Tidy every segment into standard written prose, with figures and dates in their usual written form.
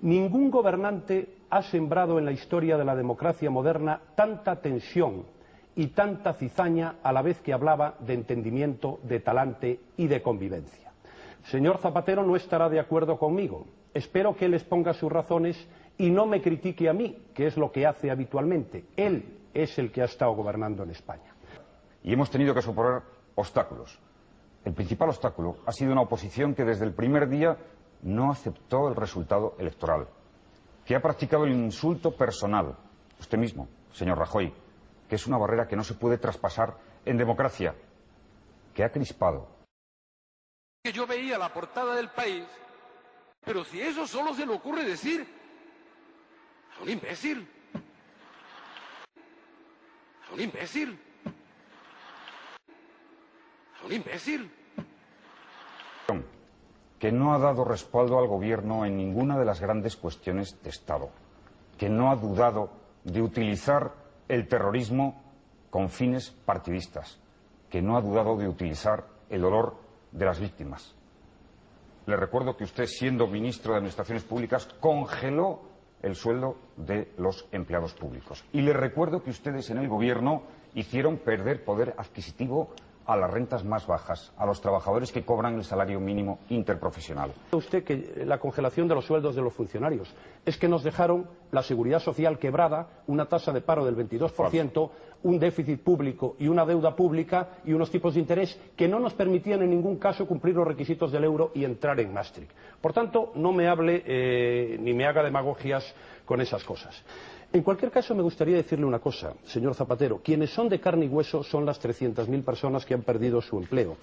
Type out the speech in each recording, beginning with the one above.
Ningún gobernante ha sembrado en la historia de la democracia moderna tanta tensión y tanta cizaña a la vez que hablaba de entendimiento, de talante y de convivencia. Señor Zapatero no estará de acuerdo conmigo. Espero que él exponga sus razones y no me critique a mí, que es lo que hace habitualmente. Él es el que ha estado gobernando en España. Y hemos tenido que superar obstáculos. El principal obstáculo ha sido una oposición que desde el primer día no aceptó el resultado electoral, que ha practicado el insulto personal, usted mismo, señor Rajoy, que es una barrera que no se puede traspasar en democracia, que ha crispado. Yo veía la portada del País, pero si eso solo se le ocurre decir a un imbécil, a un imbécil, a un imbécil. Que no ha dado respaldo al gobierno en ninguna de las grandes cuestiones de Estado, que no ha dudado de utilizar el terrorismo con fines partidistas, que no ha dudado de utilizar el dolor de las víctimas. Le recuerdo que usted, siendo ministro de Administraciones Públicas, congeló el sueldo de los empleados públicos. Y le recuerdo que ustedes en el gobierno hicieron perder poder adquisitivo a las rentas más bajas, a los trabajadores que cobran el salario mínimo interprofesional. Usted que la congelación de los sueldos de los funcionarios es que nos dejaron la seguridad social quebrada, una tasa de paro del 22%, un déficit público y una deuda pública y unos tipos de interés que no nos permitían en ningún caso cumplir los requisitos del euro y entrar en Maastricht. Por tanto, no me hable ni me haga demagogias con esas cosas. En cualquier caso, me gustaría decirle una cosa, señor Zapatero. Quienes son de carne y hueso son las 300.000 personas que han perdido su empleo.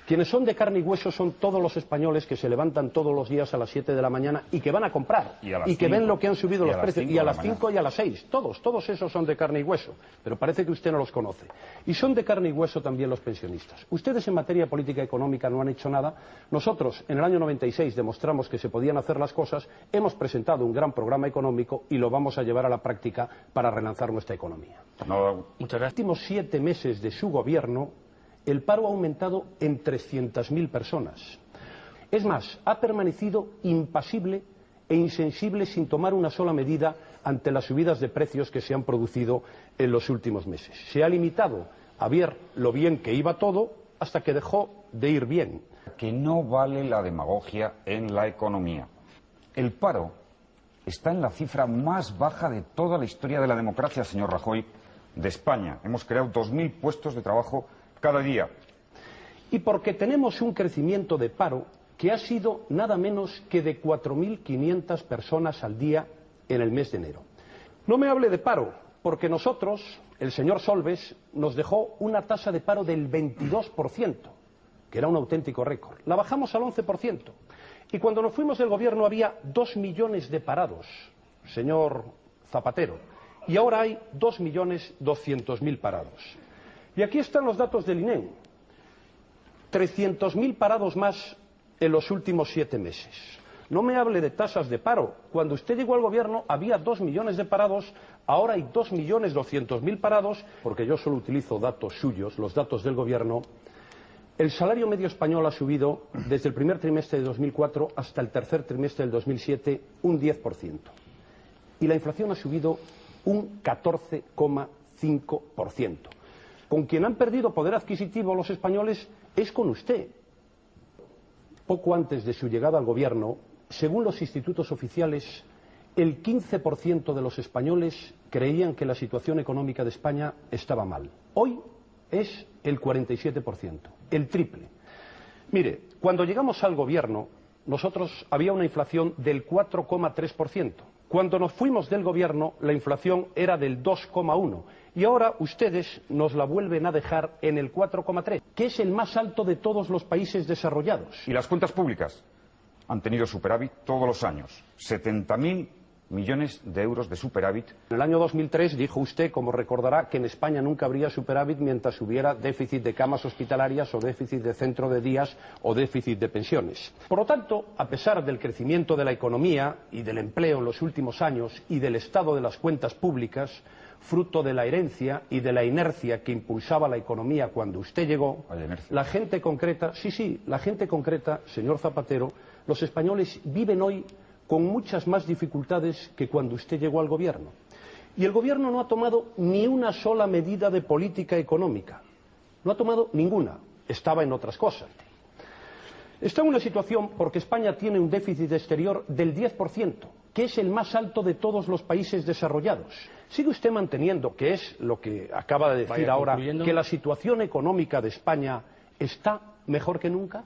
Quienes son de carne y hueso son todos los españoles que se levantan todos los días a las 7 de la mañana y que van a comprar y que ven lo que han subido los precios. Y a las 5 y a las 6. Todos esos son de carne y hueso. Pero parece que usted no los conoce. Y son de carne y hueso también los pensionistas. Ustedes en materia política económica no han hecho nada. Nosotros, en el año 96, demostramos que se podían hacer las cosas. Hemos presentado un gran programa económico y lo vamos a llevar a la práctica para relanzar nuestra economía. En los últimos 7 meses de su gobierno, el paro ha aumentado en 300.000 personas. Es más, ha permanecido impasible e insensible sin tomar una sola medida ante las subidas de precios que se han producido en los últimos meses. Se ha limitado a ver lo bien que iba todo hasta que dejó de ir bien. Que no vale la demagogia en la economía. El paro está en la cifra más baja de toda la historia de la democracia, señor Rajoy, de España. Hemos creado 2.000 puestos de trabajo cada día. Y porque tenemos un crecimiento de paro que ha sido nada menos que de 4.500 personas al día en el mes de enero. No me hable de paro, porque nosotros, el señor Solbes, nos dejó una tasa de paro del 22%, que era un auténtico récord. La bajamos al 11%. Y cuando nos fuimos del gobierno había 2 millones de parados, señor Zapatero, y ahora hay 2.200.000 parados. Y aquí están los datos del INEM. 300.000 parados más en los últimos 7 meses. No me hable de tasas de paro. Cuando usted llegó al gobierno había 2 millones de parados, ahora hay 2.200.000 parados, porque yo solo utilizo datos suyos, los datos del gobierno. El salario medio español ha subido desde el primer trimestre de 2004 hasta el tercer trimestre del 2007 un 10%. Y la inflación ha subido un 14,5%. Con quien han perdido poder adquisitivo los españoles es con usted. Poco antes de su llegada al gobierno, según los institutos oficiales, el 15% de los españoles creían que la situación económica de España estaba mal. Hoy es el 47%, el triple. Mire, cuando llegamos al gobierno, nosotros había una inflación del 4,3%. Cuando nos fuimos del gobierno, la inflación era del 2,1%. Y ahora ustedes nos la vuelven a dejar en el 4,3%, que es el más alto de todos los países desarrollados. Y las cuentas públicas han tenido superávit todos los años. 70.000 millones de euros de superávit. En el año 2003 dijo usted, como recordará, que en España nunca habría superávit mientras hubiera déficit de camas hospitalarias o déficit de centro de días o déficit de pensiones. Por lo tanto, a pesar del crecimiento de la economía y del empleo en los últimos años y del estado de las cuentas públicas, fruto de la herencia y de la inercia que impulsaba la economía cuando usted llegó, la gente concreta, la gente concreta, señor Zapatero, los españoles viven hoy con muchas más dificultades que cuando usted llegó al gobierno. Y el gobierno no ha tomado ni una sola medida de política económica. No ha tomado ninguna. Estaba en otras cosas. Está en una situación porque España tiene un déficit exterior del 10%, que es el más alto de todos los países desarrollados. ¿Sigue usted manteniendo, que es lo que acaba de decir ahora, que la situación económica de España está mejor que nunca?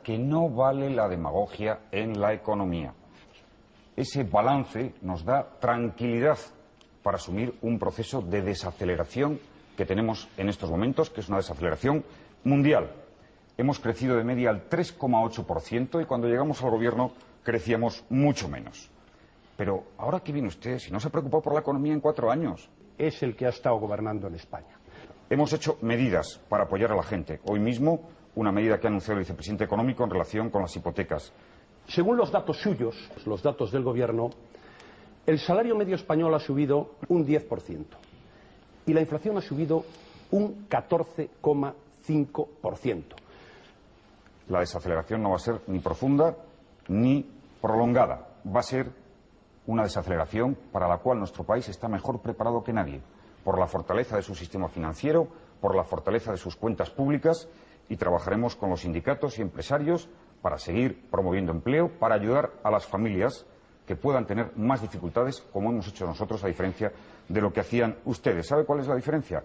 Que no vale la demagogia en la economía. Ese balance nos da tranquilidad para asumir un proceso de desaceleración que tenemos en estos momentos, que es una desaceleración mundial. Hemos crecido de media al 3,8% y cuando llegamos al gobierno crecíamos mucho menos. Pero ahora que viene usted, si no se ha preocupado por la economía en 4 años. Es el que ha estado gobernando en España. Hemos hecho medidas para apoyar a la gente. Hoy mismo, una medida que ha anunciado el vicepresidente económico en relación con las hipotecas. Según los datos suyos, los datos del gobierno, el salario medio español ha subido un 10% y la inflación ha subido un 14,5%. La desaceleración no va a ser ni profunda ni prolongada. Va a ser una desaceleración para la cual nuestro país está mejor preparado que nadie, por la fortaleza de su sistema financiero, por la fortaleza de sus cuentas públicas, y trabajaremos con los sindicatos y empresarios para seguir promoviendo empleo, para ayudar a las familias que puedan tener más dificultades, como hemos hecho nosotros, a diferencia de lo que hacían ustedes. ¿Sabe cuál es la diferencia?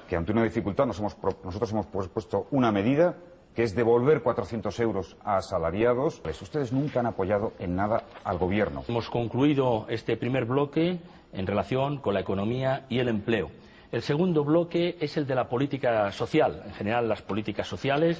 Que ante una dificultad nosotros hemos propuesto una medida que es devolver 400 euros a asalariados. Pues ustedes nunca han apoyado en nada al gobierno. Hemos concluido este primer bloque en relación con la economía y el empleo. El segundo bloque es el de la política social, en general las políticas sociales.